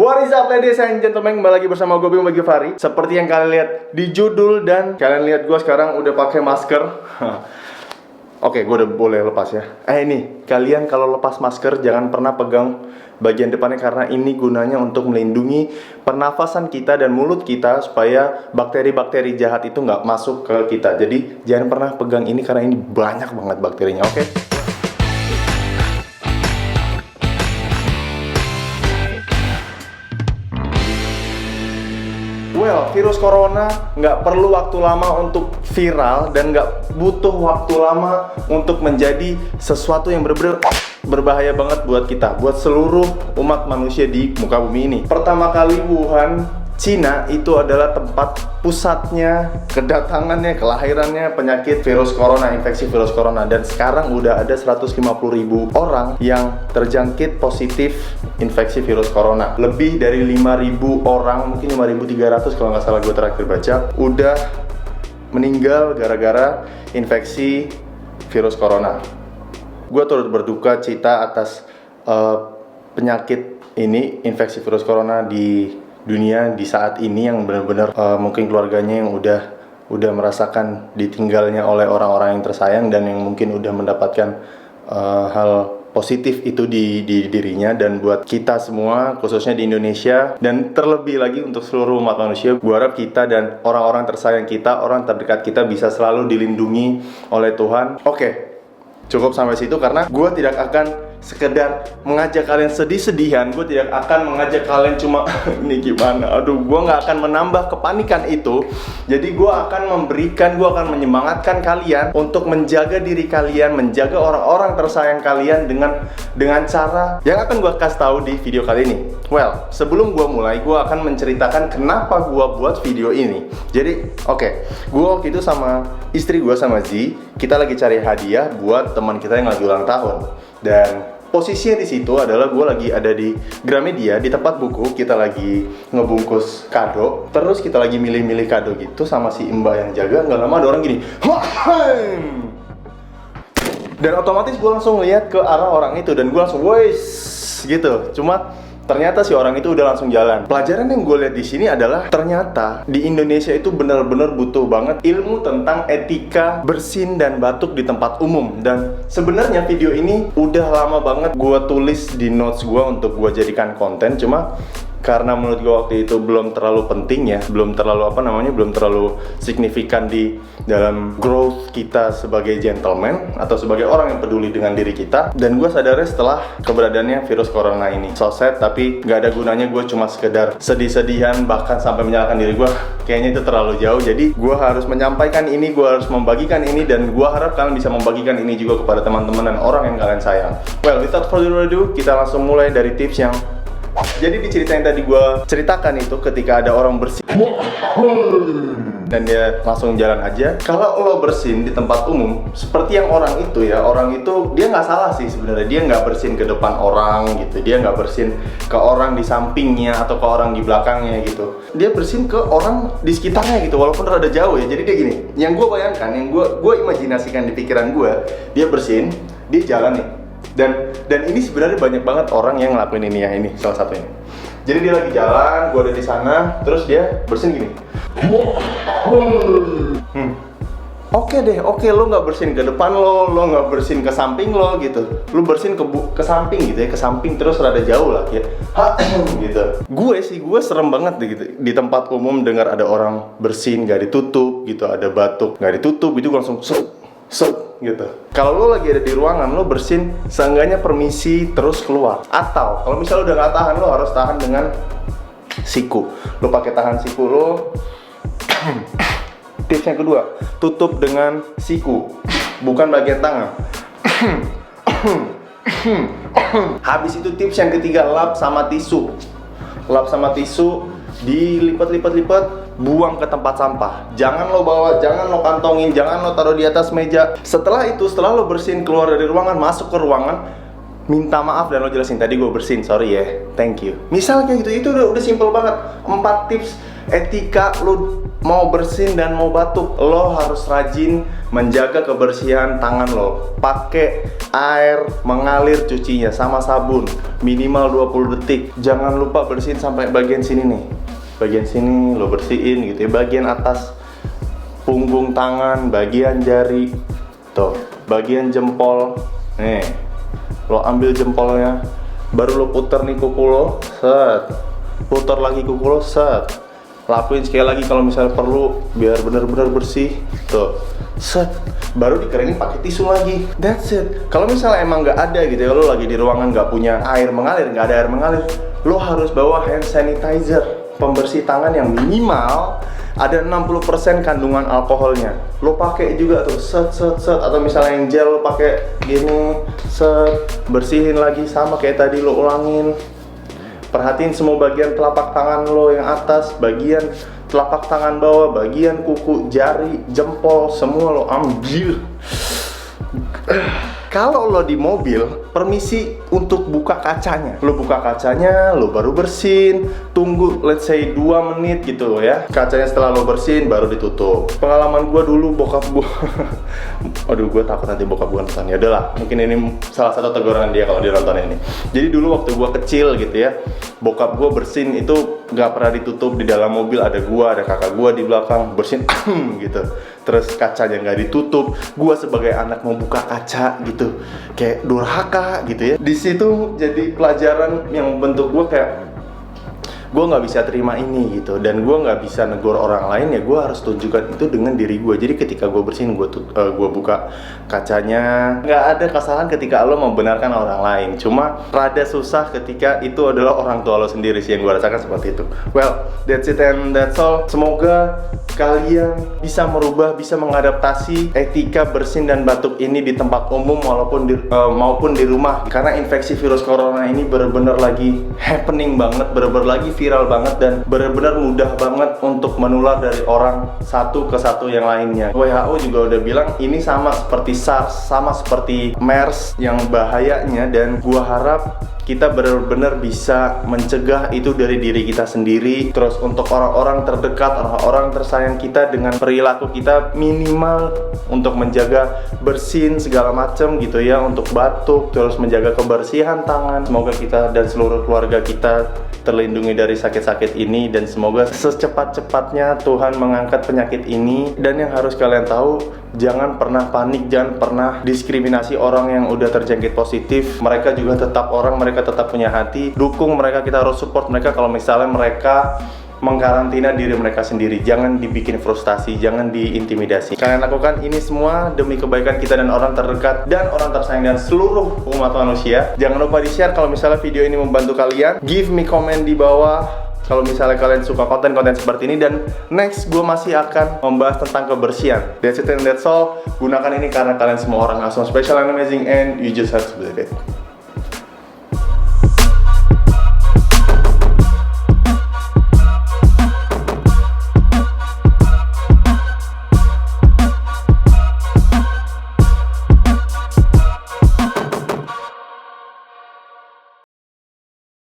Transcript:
What is up ladies and gentlemen, kembali lagi bersama gue Bimo Givari. Seperti yang kalian lihat di judul dan kalian lihat gue sekarang udah pakai masker. Oke, gue udah boleh lepas ya. Ini, kalian kalau lepas masker jangan pernah pegang bagian depannya karena ini gunanya untuk melindungi pernafasan kita dan mulut kita supaya bakteri-bakteri jahat itu nggak masuk ke kita. Jadi jangan pernah pegang ini karena ini banyak banget bakterinya, oke? Well, virus corona nggak perlu waktu lama untuk viral dan nggak butuh waktu lama untuk menjadi sesuatu yang benar-benar berbahaya banget buat kita, buat seluruh umat manusia di muka bumi ini. Pertama kali Wuhan, Cina itu adalah tempat pusatnya, kedatangannya, kelahirannya penyakit virus corona, infeksi virus corona. Dan sekarang udah ada 150.000 orang yang terjangkit positif infeksi virus corona. Lebih dari 5.000 orang, mungkin 5.300 kalau nggak salah gue terakhir baca, udah meninggal gara-gara infeksi virus corona. Gue turut berduka cita atas penyakit ini, infeksi virus corona di dunia di saat ini yang benar-benar mungkin keluarganya yang udah merasakan ditinggalnya oleh orang-orang yang tersayang dan yang mungkin udah mendapatkan hal positif itu di dirinya. Dan buat kita semua khususnya di Indonesia dan terlebih lagi untuk seluruh umat manusia, gua harap kita dan orang-orang tersayang kita, orang terdekat kita bisa selalu dilindungi oleh Tuhan. Oke, cukup sampai situ karena gua tidak akan sekedar mengajak kalian sedih-sedihan. Gue tidak akan mengajak kalian cuma ini gimana, aduh, gue nggak akan menambah kepanikan itu. Jadi gue akan menyemangatkan kalian untuk menjaga diri kalian, menjaga orang-orang tersayang kalian dengan cara yang akan gue kasih tahu di video kali ini. Well, sebelum gue mulai, gue akan menceritakan kenapa gue buat video ini. Jadi, gue waktu itu sama istri gue, sama Z, kita lagi cari hadiah buat teman kita yang lagi ulang tahun. Dan posisinya di situ adalah gue lagi ada di Gramedia, di tempat buku, kita lagi ngebungkus kado. Terus kita lagi milih-milih kado gitu sama si mbak yang jaga. Nggak lama ada orang gini, dan otomatis gue langsung lihat ke arah orang itu dan gue langsung wes gitu. Cuma ternyata si orang itu udah langsung jalan. Pelajaran yang gue lihat di sini adalah ternyata di Indonesia itu benar-benar butuh banget ilmu tentang etika bersin dan batuk di tempat umum. Dan sebenarnya video ini udah lama banget gue tulis di notes gue untuk gue jadikan konten. Cuma karena menurut gue waktu itu belum terlalu penting ya, belum terlalu signifikan di dalam growth kita sebagai gentleman atau sebagai orang yang peduli dengan diri kita. Dan gue sadarnya setelah keberadaannya virus corona ini. So sad, tapi gak ada gunanya gue cuma sekedar sedih-sedihan bahkan sampai menyalahkan diri gue. Kayaknya itu terlalu jauh. Jadi gue harus menyampaikan ini, gue harus membagikan ini, dan gue harap kalian bisa membagikan ini juga kepada teman-teman dan orang yang kalian sayang. Well, without further ado, kita langsung mulai dari tips yang jadi di cerita yang tadi gue ceritakan itu, ketika ada orang bersin dan dia langsung jalan aja. Kalau lo bersin di tempat umum, seperti yang orang itu dia nggak salah sih sebenarnya. Dia nggak bersin ke depan orang gitu, dia nggak bersin ke orang di sampingnya atau ke orang di belakangnya gitu. Dia bersin ke orang di sekitarnya gitu, walaupun rada jauh ya. Jadi dia gini, yang gue bayangkan, yang gue imajinasikan di pikiran gue, dia bersin, dia jalan nih. Dan ini sebenarnya banyak banget orang yang ngelakuin ini ya, ini salah satunya. Jadi dia lagi jalan, gue ada di sana, terus dia bersin gini. Oke, lo nggak bersin ke depan lo nggak bersin ke samping lo gitu. Lo bersin ke samping gitu ya, ke samping terus rada jauh lah ya. Gitu. Gue serem banget gitu. Di tempat umum dengar ada orang bersin nggak ditutup gitu, ada batuk nggak ditutup gitu, gue langsung gitu. Kalau lo lagi ada di ruangan, lo bersin seenggaknya permisi terus keluar. Atau kalau misalnya udah nggak tahan, lo harus tahan dengan siku. Lo pakai tahan siku lo. Tips yang kedua, tutup dengan siku, bukan bagian tangan. Habis itu tips yang ketiga, lap sama tisu. Lap sama tisu, dilipat-lipat-lipat, buang ke tempat sampah. Jangan lo bawa, jangan lo kantongin, jangan lo taruh di atas meja. Setelah lo bersin, keluar dari ruangan, masuk ke ruangan, minta maaf dan lo jelasin, tadi gue bersin, sorry ya, thank you. Misalnya gitu, itu udah simple banget. 4 tips etika lo mau bersin dan mau batuk, lo harus rajin menjaga kebersihan tangan lo. Pakai air mengalir cucinya sama sabun minimal 20 detik. Jangan lupa bersihin sampai bagian sini nih. Bagian sini lo bersihin gitu ya. Bagian atas punggung tangan, bagian jari, tuh, bagian jempol. Nih, lo ambil jempolnya, baru lo puter nih kuku lo, set. Putar lagi kuku lo, set. Lakuin sekali lagi kalau misalnya perlu biar benar-benar bersih, tuh, set. Baru dikeringin pakai tisu lagi. That's it. Kalau misalnya emang nggak ada gitu ya, lo lagi di ruangan nggak punya air mengalir, nggak ada air mengalir, lo harus bawa hand sanitizer, pembersih tangan yang minimal ada 60% kandungan alkoholnya. Lo pakai juga tuh, set. Atau misalnya yang gel lo pakai gini, set. Bersihin lagi sama kayak tadi, lo ulangin. Perhatiin semua bagian telapak tangan lo yang atas, bagian telapak tangan bawah, bagian kuku, jari, jempol, semua lo ambil. Kalau lo di mobil, permisi untuk buka kacanya. Lo buka kacanya, lo baru bersin. Tunggu let's say 2 menit gitu ya. Kacanya setelah lo bersin baru ditutup. Pengalaman gue dulu, bokap gue aduh, gue takut nanti bokap gue nonton. Ya udahlah, mungkin ini salah satu teguran dia kalau dia nonton ini. Jadi dulu waktu gue kecil gitu ya, bokap gue bersin itu gak pernah ditutup. Di dalam mobil ada gue, ada kakak gue di belakang bersin gitu. Terus kacanya nggak ditutup. Gue sebagai anak mau buka kaca gitu, kayak durhaka gitu ya. Di situ jadi pelajaran yang membentuk gue kayak gue nggak bisa terima ini gitu, dan gue nggak bisa negor orang lain. Ya gue harus tunjukkan itu dengan diri gue. Jadi ketika gue bersihin, gue buka kacanya. Nggak ada kesalahan ketika lo membenarkan orang lain. Cuma rada susah ketika itu adalah orang tua lo sendiri sih, yang gue rasakan seperti itu. Well, that's it and that's all. Semoga kalian bisa merubah, bisa mengadaptasi etika bersin dan batuk ini di tempat umum maupun di rumah. Karena infeksi virus corona ini benar-benar lagi happening banget, benar-benar lagi viral banget, dan benar-benar mudah banget untuk menular dari orang satu ke satu yang lainnya. WHO juga udah bilang ini sama seperti SARS, sama seperti MERS yang bahayanya, dan gua harap kita benar-benar bisa mencegah itu dari diri kita sendiri. Terus untuk orang-orang terdekat, orang-orang tersayang kita, dengan perilaku kita minimal untuk menjaga bersin segala macam gitu ya, untuk batuk, terus menjaga kebersihan tangan. Semoga kita dan seluruh keluarga kita terlindungi dari sakit-sakit ini, dan semoga secepat-cepatnya Tuhan mengangkat penyakit ini. Dan yang harus kalian tahu, jangan pernah panik, jangan pernah diskriminasi orang yang udah terjangkit positif. Mereka juga tetap orang, mereka tetap punya hati. Dukung mereka, kita harus support mereka kalau misalnya mereka mengkarantina diri mereka sendiri. Jangan dibikin frustasi, jangan diintimidasi. Kalian lakukan ini semua demi kebaikan kita dan orang terdekat dan orang tersayang dan seluruh umat manusia. Jangan lupa di-share kalau misalnya video ini membantu kalian. Give me comment di bawah kalau misalnya kalian suka konten-konten seperti ini, dan next gue masih akan membahas tentang kebersihan. That's it and that's all. Gunakan ini karena kalian semua orang awesome, special and amazing, and you just have to believe it.